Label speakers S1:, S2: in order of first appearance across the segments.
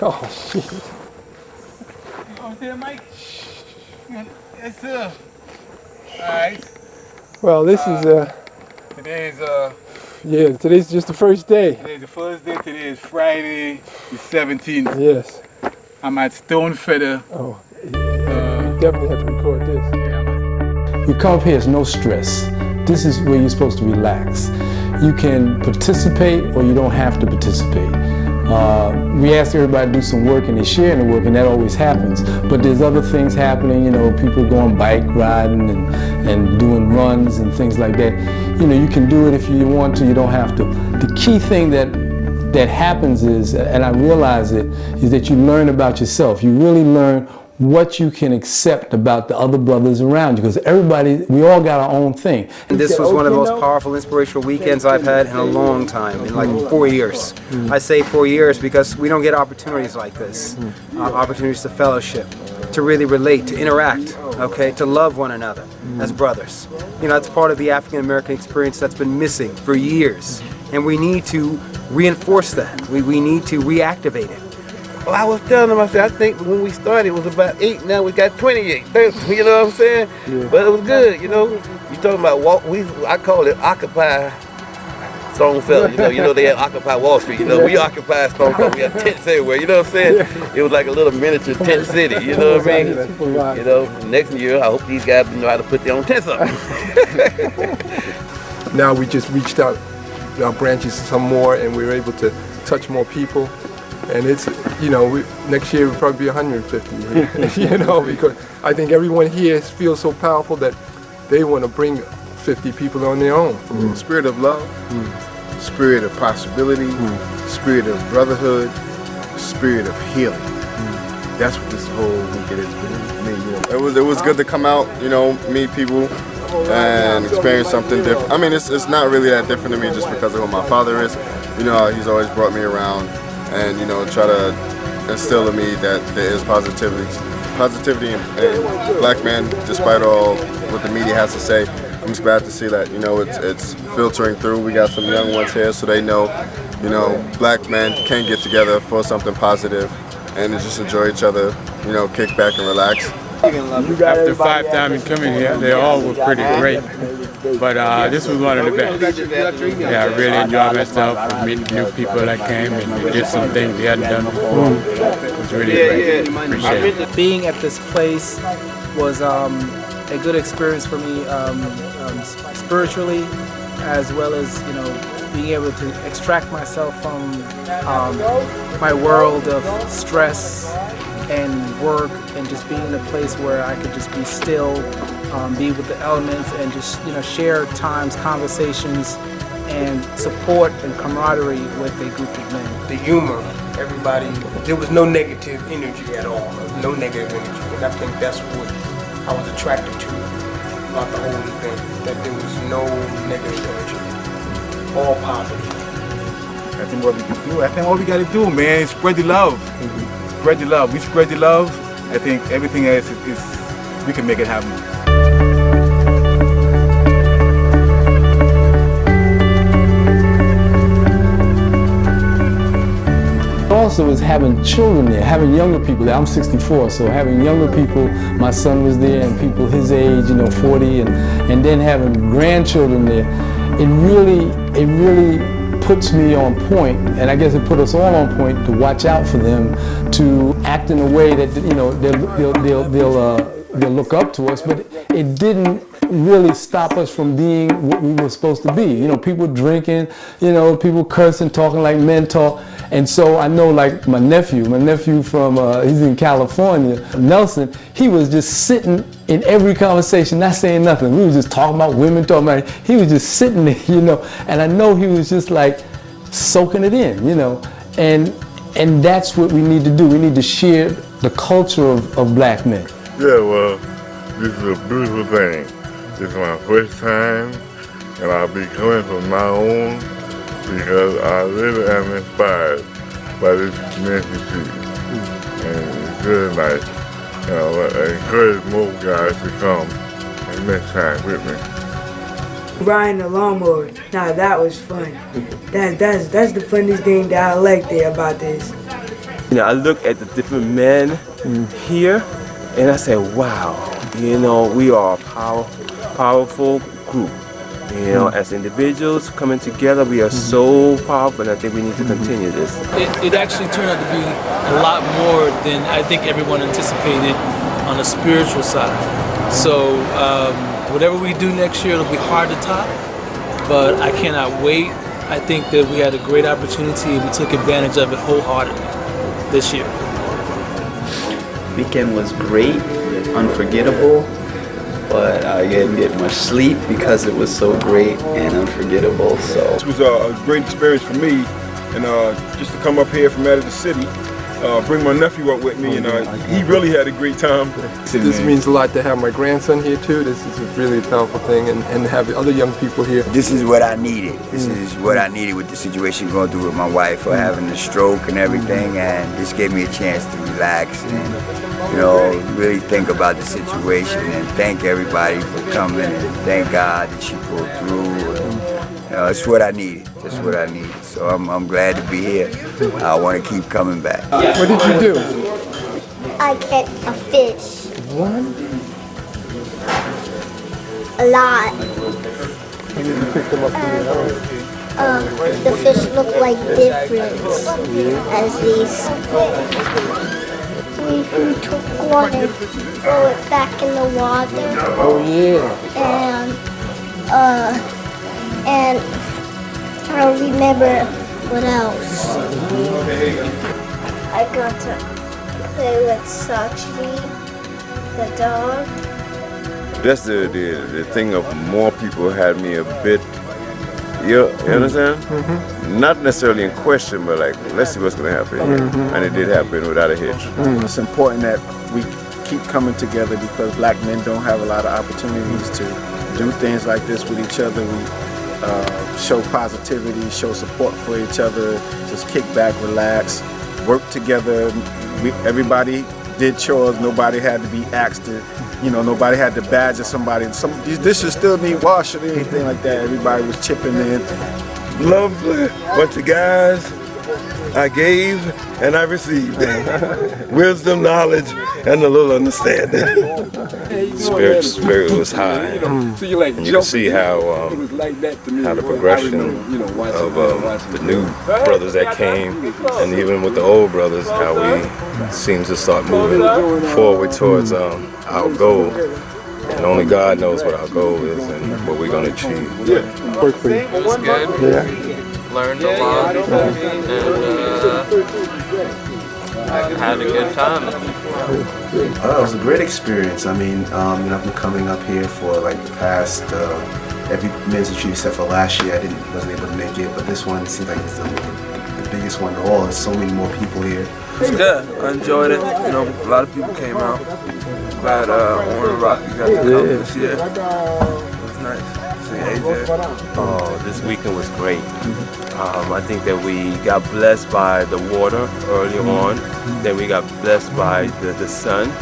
S1: Oh, shit.
S2: Oh, see that, Mike? Yes, sir. All right.
S1: Well, this is,
S2: Today's
S1: yeah, today's just the first day.
S2: today's the first day. Today is Friday, the 17th.
S1: Yes.
S2: I'm at Stonefeather.
S1: Oh, yeah, we definitely have to record this.
S3: You come up here, it's no stress. This is where you're supposed to relax. You can participate or you don't have to participate. We ask everybody to do some work and they share the work, and that always happens. But there's other things happening, you know, people going bike riding and doing runs and things like that. You know, you can do it if you want to, you don't have to. The key thing that happens is, and I realize it, is that you learn about yourself. You really learn what you can accept about the other brothers around you, because everybody, we all got our own thing.
S4: And this was one of the most powerful, inspirational weekends I've had in a long time, in like 4 years. I say 4 years because we don't get opportunities like this, opportunities to fellowship, to really relate, to interact, okay, to love one another as brothers. You know, that's part of the African American experience that's been missing for years, and we need to reinforce that. We need to reactivate it.
S5: Well, I was telling them, I said, I think when we started it was about 8, now we got 28, 30, you know what I'm saying? Yeah. But it was good, you know. You talking about I call it Occupy Stonefeather, you know they had Occupy Wall Street, you know, we occupied Stonefeather, we had tents everywhere, you know what I'm saying? It was like a little miniature tent city, you know what I mean? You know, next year I hope these guys know how to put their own tents up.
S1: Now we just reached out our branches some more, and we were able to touch more people. And it's, you know, next year will probably be 150, you know, because I think everyone here feels so powerful that they want to bring 50 people on their own.
S6: Spirit of love, spirit of possibility, spirit of brotherhood, spirit of healing. That's what this whole weekend has been for me. You know, it was good to come out, you know, meet people and experience something different. I mean, it's not really that different to me just because of who my father is. You know, he's always brought me around and, you know, try to instill in me that there is positivity in black men, despite all what the media has to say. I'm just glad to see that, you know, it's filtering through. We got some young ones here, so they know, you know, black men can get together for something positive and just enjoy each other, you know, kick back and relax.
S2: After 5 times coming here, they all were pretty great. But this was one of the best. Yeah, I really enjoyed myself, meeting new people that came and did some things we hadn't done before. It was really great. Appreciate it.
S7: Being at this place was a good experience for me spiritually, as well as, you know, being able to extract myself from my world of stress and work, and just being in a place where I could just be still, be with the elements, and just, you know, share times, conversations, and support and camaraderie with a group of men.
S8: The humor, everybody, there was no negative energy at all, no negative energy, and I think that's what I was attracted to about the whole event, that there was no negative energy, all positive.
S2: I think what we can do, I think all we got to do, man, is spread the love. Spread the love. We spread the love. I think everything else is we can make it happen.
S3: Also is having children there, having younger people there. I'm 64, so having younger people, my son was there, and people his age, you know, 40, and then having grandchildren there, it really puts me on point, and I guess it put us all on point to watch out for them, to act in a way that, you know, they'll look up to us, but it didn't really stop us from being what we were supposed to be. You know, people drinking, you know, people cursing, talking like men talk. And so I know, like my nephew from, he's in California, Nelson, he was just sitting in every conversation, not saying nothing. We were just talking about women, talking about it. He was just sitting there, you know, and I know he was just like soaking it in, you know, and that's what we need to do. We need to share the culture of black men.
S9: Yeah, well, this is a beautiful thing. This is my first time, and I'll be coming from my own, because I really am inspired by this community, and it's really nice. You know, I encourage more guys to come and next time with me.
S10: Riding the lawnmower, now that was fun. That's the funnest thing that I like there about this. You know, I look at the different men here, and I say, wow, you know, we are a powerful group. You know, as individuals coming together, we are so powerful, and I think we need to continue this.
S11: It actually turned out to be a lot more than I think everyone anticipated on the spiritual side. So whatever we do next year, it'll be hard to top, but I cannot wait. I think that we had a great opportunity and we took advantage of it wholeheartedly this year.
S12: Weekend was great, unforgettable, but I didn't get much sleep because it was so great and unforgettable. So
S13: this was a great experience for me, and just to come up here from out of the city, bring my nephew up with me, and he really had a great time.
S1: This means a lot to have my grandson here too. This is a really powerful thing, and have other young people here.
S14: This is what I needed. This is what I needed with the situation going through with my wife, for having the stroke and everything, and this gave me a chance to relax and, you know, really think about the situation and thank everybody for coming and thank God that she pulled through. And, it's what I needed. That's what I needed. So I'm glad to be here. I want to keep coming back.
S1: What did you do?
S15: I caught a fish.
S1: One?
S15: A lot.
S1: When did you pick them up from your house?
S15: The fish look like different as these. We took one and threw it back in the water.
S1: Oh yeah.
S15: And I don't remember what else. I got to play with Sachi, the dog.
S16: That's the thing of more people had me a bit, you understand? Not necessarily in question, but like, let's see what's going to happen. And it did happen without a hitch.
S17: It's important that we keep coming together because black men don't have a lot of opportunities to do things like this with each other. We show positivity, show support for each other, just kick back, relax, work together. Everybody did chores. Nobody had to be asked to, you know, nobody had to badger somebody. These dishes still need washing or anything like that. Everybody was chipping in.
S13: Lovely bunch of guys. I gave and I received. Wisdom, knowledge, and a little understanding.
S16: Spirit was high. And you can see how the progression of the new brothers that came, and even with the old brothers, how we seem to start moving forward towards our goal. And only God knows what our goal is and what we're going to achieve.
S18: It was good.
S1: Yeah.
S18: Learned a lot and had a good time.
S19: It was a great experience. I mean, I've been coming up here for like the past every men's retreat except for last year. I wasn't able to make it, but this one seems like it's the biggest one of all. There's so many more people here.
S20: It's good. I enjoyed it. You know, a lot of people came out. Glad Warren and Rocky got to come this year. It was nice.
S10: Oh, this weekend was great. I think that we got blessed by the water early on. Then we got blessed by the sun.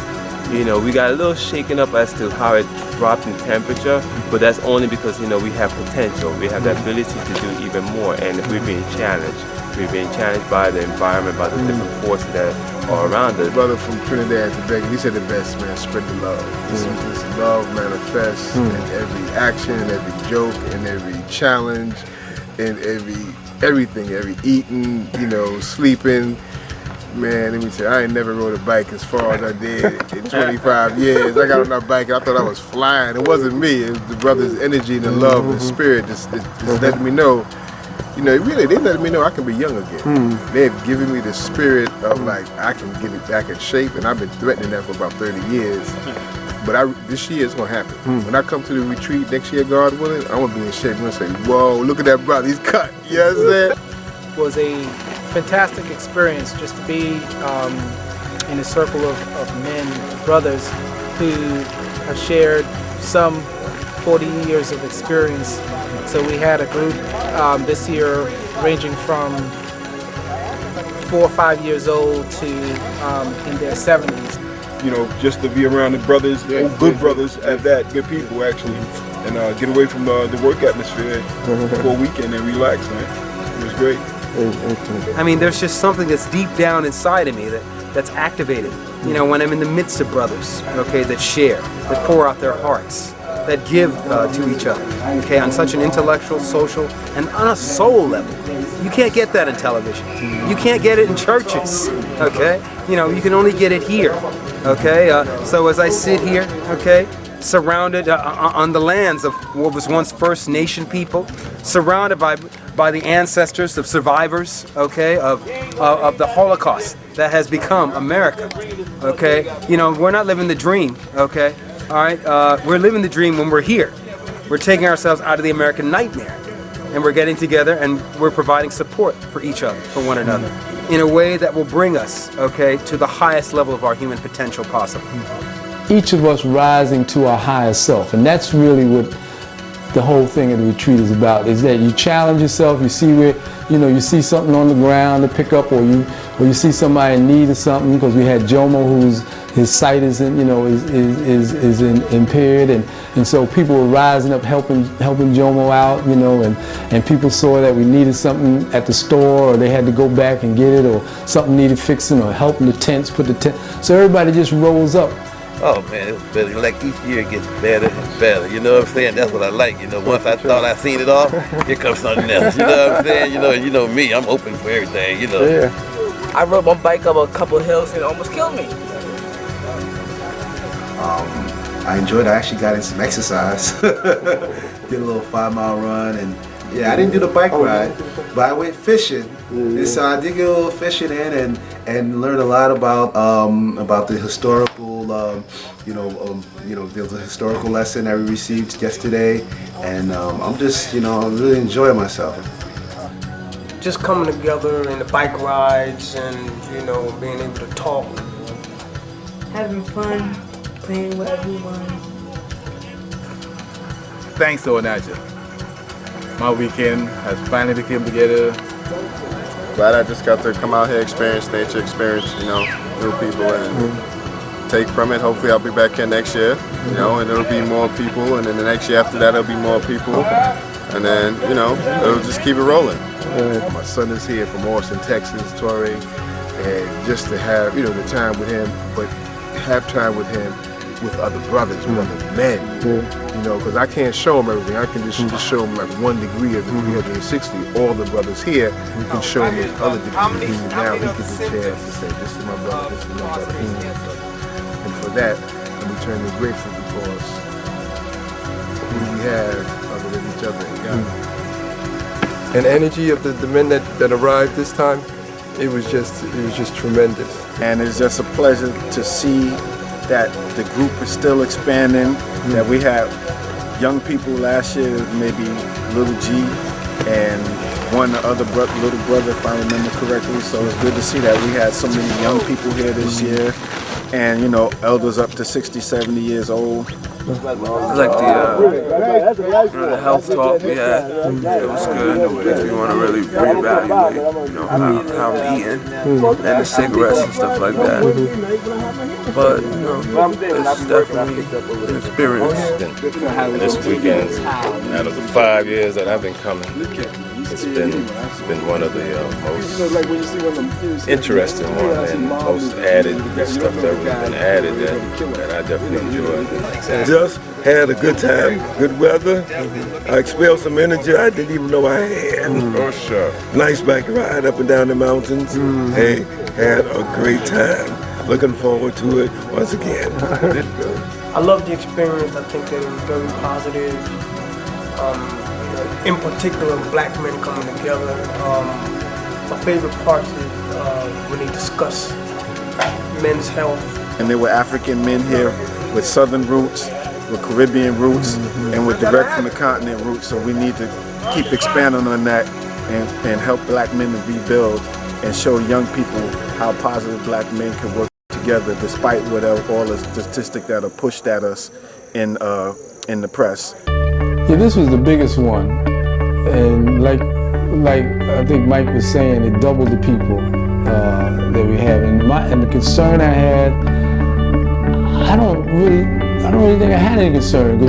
S10: You know, we got a little shaken up as to how it dropped in temperature, but that's only because, you know, we have potential. We have the ability to do even more, and we're being challenged. We're being challenged by the environment, by the different forces that are around us.
S6: Brother from Trinidad and Tobago, he said the best, man, spread the love. This love manifests in every action, in every joke, in every challenge, in everything, every eating, you know, sleeping. Man, let me tell you, I ain't never rode a bike as far as I did in 25 years. I got on that bike, I thought I was flying. It wasn't me, it was the brother's energy and the love and the spirit just letting me know. You know, really, they letting me know I can be young again. They've given me the spirit of like, I can get it back in shape, and I've been threatening that for about 30 years. But this year it's gonna happen. When I come to the retreat next year, God willing, I'm gonna be in shape. I'm gonna say, whoa, look at that brother, he's cut. You know what I'm saying?
S7: It was a fantastic experience just to be in a circle of men, brothers, who have shared some 40 years of experience. So we had a group this year ranging from 4 or 5 years old to in their 70s.
S13: You know, just to be around the brothers, good brothers at that, good people actually, and get away from the work atmosphere for a weekend and relax, man. It was great.
S4: I mean, there's just something that's deep down inside of me that's activated. You know, when I'm in the midst of brothers, okay, that share, that pour out their hearts, that give to each other, okay, on such an intellectual, social, and on a soul level. You can't get that in television. You can't get it in churches, okay? You know, you can only get it here, okay? So as I sit here, okay, surrounded on the lands of what was once First Nation people, surrounded by the ancestors of survivors, okay, of the Holocaust that has become America, okay? You know, we're not living the dream, okay? All right, we're living the dream when we're here. We're taking ourselves out of the American nightmare, and we're getting together and we're providing support for each other, for one another, in a way that will bring us, okay, to the highest level of our human potential possible.
S3: Each of us rising to our higher self, and that's really what the whole thing of the retreat is about, is that you challenge yourself, you see where, you know, you see something on the ground to pick up, or you see somebody in need of something, because we had Jomo his sight is impaired, and so people were rising up helping Jomo out, you know, and people saw that we needed something at the store, or they had to go back and get it, or something needed fixing, or helping the tents, put the tent, so everybody just rose up.
S19: Oh man, it's better. Like each year it gets better and better. You know what I'm saying? That's what I like. You know, once I thought I seen it all, here comes something else. You know what I'm saying? You know me. I'm open for everything. You know.
S18: Yeah. I rode my bike up a couple of hills and it almost killed me.
S19: I enjoyed it. I actually got in some exercise. Did a little 5-mile run, and yeah, I didn't do the bike ride, but I went fishing. And so I did get a little fishing in and learned a lot about the historical. There was a historical lesson that we received yesterday, and I'm just, I'm really enjoying myself.
S8: Just coming together in the bike rides and, being able to talk.
S21: Having fun, playing with everyone.
S22: Thanks, Onaja. My weekend has finally come together.
S6: Glad I just got to come out here, experience nature, experience, new people, and take from it. Hopefully I'll be back here next year, and it'll be more people, and then the next year after that it'll be more people, and then, it'll just keep it rolling.
S1: My son is here from Austin, Texas, Torrey, and just to have, the time with him, but have time with him with other brothers, with other men, because I can't show him everything. I can just show him like 1 degree of the 360. All the brothers here can show him his other degrees. Now he gets a chance to say, this is my brother, this is my brother. And for that, I'm eternally grateful because who we have other than each other in God. And energy of the men that arrived this time, it was just tremendous.
S17: And it's just a pleasure to see that the group is still expanding, that we have young people last year, maybe Little G, and one other little brother, if I remember correctly. So it's good to see that we had so many young people here this year, and elders up to 60, 70 years old.
S20: I like the health talk we had. It was good. It makes me want to really reevaluate, how I'm eating and the cigarettes and stuff like that. But it's definitely an experience.
S16: This weekend, out of the 5 years that I've been coming, it's been one of the most interesting ones and most added stuff that was been added that I definitely enjoyed.
S13: Just had a good time, good weather. I expelled some energy I didn't even know I had.
S16: Oh, sure.
S13: Nice bike ride up and down the mountains. Hey, had a great time. Looking forward to it once again.
S8: I love the experience. I think that it was very positive. In particular, black men coming together. My favorite part is when they discuss men's health.
S17: And there were African men here with Southern roots, with Caribbean roots, and with direct from the continent roots. So we need to keep expanding on that and help black men to rebuild and show young people how positive black men can work together despite whatever all the statistics that are pushed at us in the press.
S3: Yeah, this was the biggest one, and like I think Mike was saying, it doubled the people that we have. And the concern I had, I don't really think I had any concern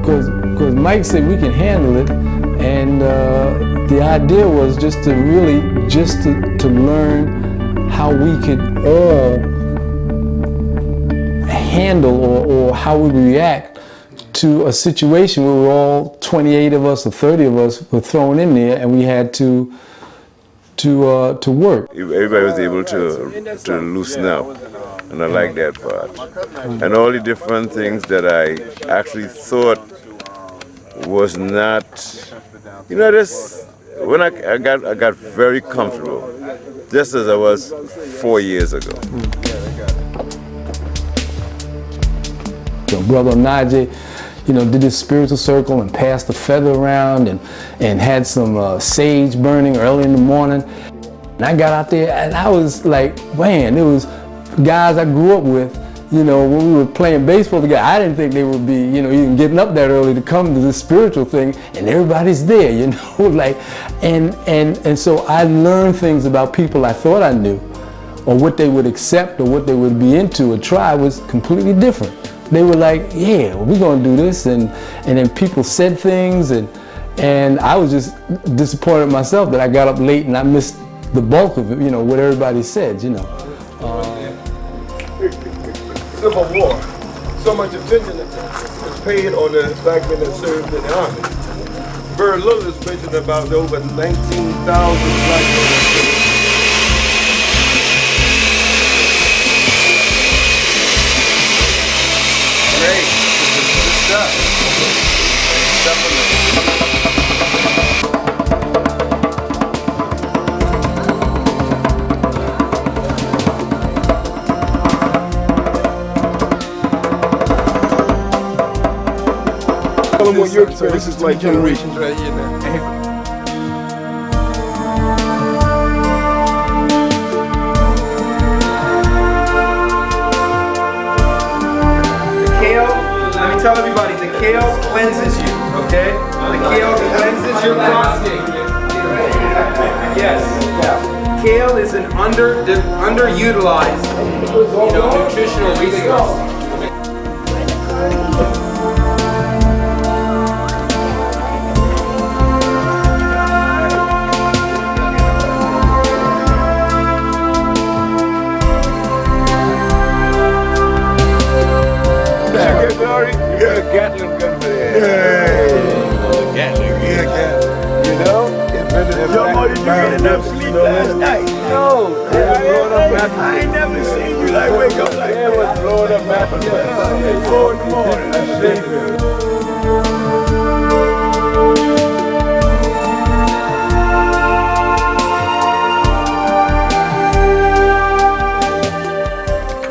S3: because Mike said we can handle it, and the idea was just to learn how we could all handle or how we react to a situation where we're all 28 of us or 30 of us were thrown in there and we had to work.
S9: Everybody was able to loosen up, and I like that part. And all the different things that I actually thought was not, just when I got very comfortable, just as I was 4 years ago.
S3: Brother Najee, did this spiritual circle and passed the feather around and had some sage burning early in the morning. And I got out there and I was like, man, it was guys I grew up with, when we were playing baseball together. I didn't think they would be, even getting up that early to come to this spiritual thing, and everybody's there, and so I learned things about people I thought I knew, or what they would accept or what they would be into or try was completely different. They were like, yeah, we're gonna do this, and then people said things, and I was just disappointed myself that I got up late and I missed the bulk of it, what everybody said,
S2: Civil War. So much attention is paid on the black men that served in the army. Very little is mentioned about the over 19,000 black men that served. Great. Good stuff. Definitely. Tell them what your experience is like.
S1: Generations right here now.
S4: Let me tell everybody, the kale cleanses you, okay? The kale cleanses your prostate. Yes. Kale is an underutilized, nutritional resource.
S2: You got a Gatling gun for that. Gatling. It's been you get enough sleep last night? No. I ain't never seen you wake up like that. It was blowing up after 4 in the morning.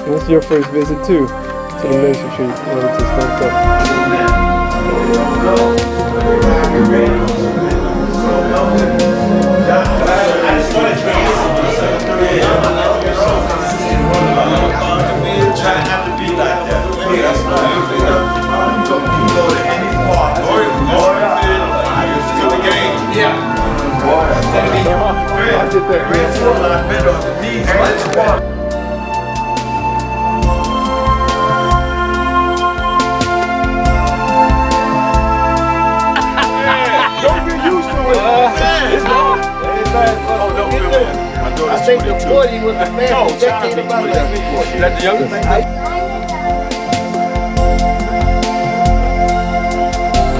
S1: This is your first visit too. To the Mason Street, to Stone Cup.
S2: Try not to be like that. That's why you go to any part. To the game. Yeah. I think the 40 was the fastest decade of my life. Is that the youngest thing?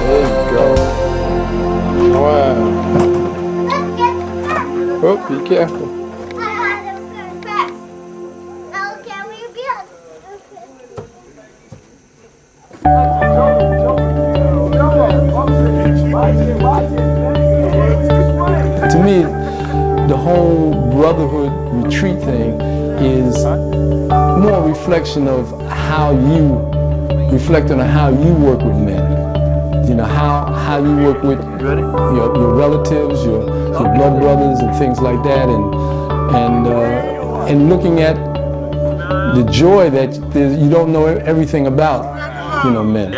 S1: There you go. Wow. Oh, be careful.
S3: To me, the whole brotherhood retreat thing is more a reflection of how you reflect on how you work with men. How you work with your relatives, your blood brothers, and things like that, and looking at the joy that you don't know everything about, men.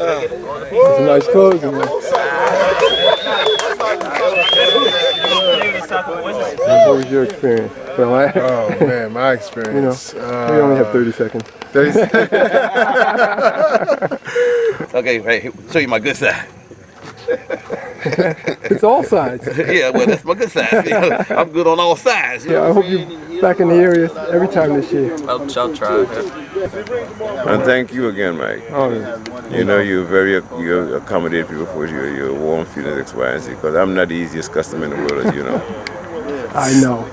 S1: It's a nice closing, man. What was your experience? Well,
S6: Oh man, my experience.
S1: We only have 30 seconds.
S6: 30 seconds.
S5: Okay, right, show you my good side.
S1: It's all sides.
S5: Yeah, well, that's my good side. I'm good on all sides.
S1: Yeah, I hope you're back in the area every time this year.
S20: I'll try.
S2: And thank you again, Mike.
S1: Oh, yeah.
S2: You know, you accommodate people for your warm feelings, X, Y, and Z, because I'm not the easiest customer in the world, as you know.
S1: I know.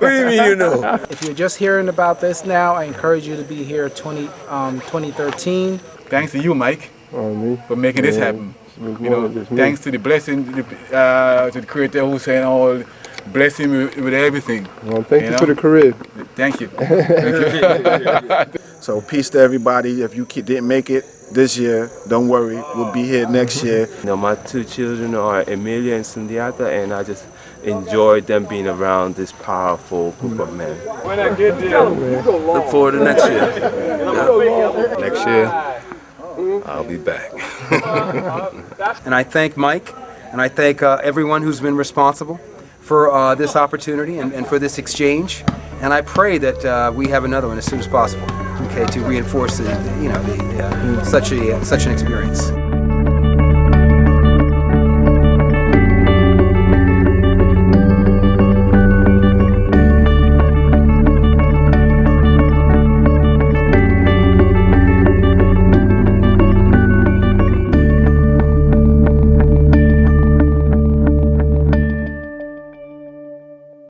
S2: What do you mean you know?
S7: If you're just hearing about this now, I encourage you to be here 2013.
S22: Thanks to you, Mike, for making this happen. You know, thanks to the blessing, to the Creator who sent all, bless him with everything.
S1: Well, thank you for the career.
S22: Thank you.
S17: So peace to everybody. If you didn't make it this year, don't worry. We'll be here next year.
S10: You know, my two children are Emilia and Sundiata, and I just enjoyed them being around this powerful group of men.
S20: When I get there, look forward to next year.
S16: Yeah. Next year, I'll be back.
S4: And I thank Mike, and I thank everyone who's been responsible for this opportunity and for this exchange. And I pray that we have another one as soon as possible, okay, to reinforce such an experience.